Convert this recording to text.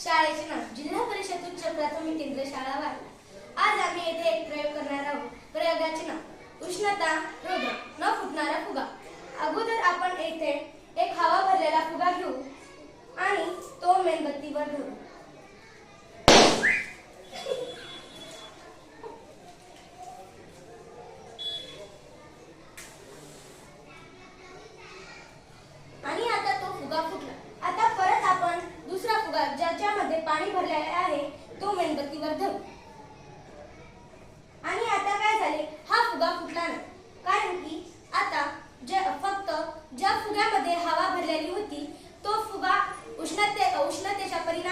शाळेचे नाव जिल्हा परिषद उच्च प्राथमिक केंद्र शाळा वारला। आज आम्ही येथे एक प्रयोग करणार आहोत। प्रयोगाचे नाव उष्णता रोधक न फुटणारा फुगा। अगोदर आपण येथे एक हवा भरलेला फुगा घेऊ आणि तो मेणबत्तीवर धरू। आणि आता तो फुगा फुटला। आता परत आपण दुसरा फुगा ज्याच्यामध्ये पाणी भरलेले आहे तो मेणबत्तीवर धरू। आणि आता काय झाले, हा फुगा फुटला नाही, कारण की आता फक्त ज्या फुग्यामध्ये हवा भरलेली होती तो फुगा उष्णतेच्या परिणामामुळे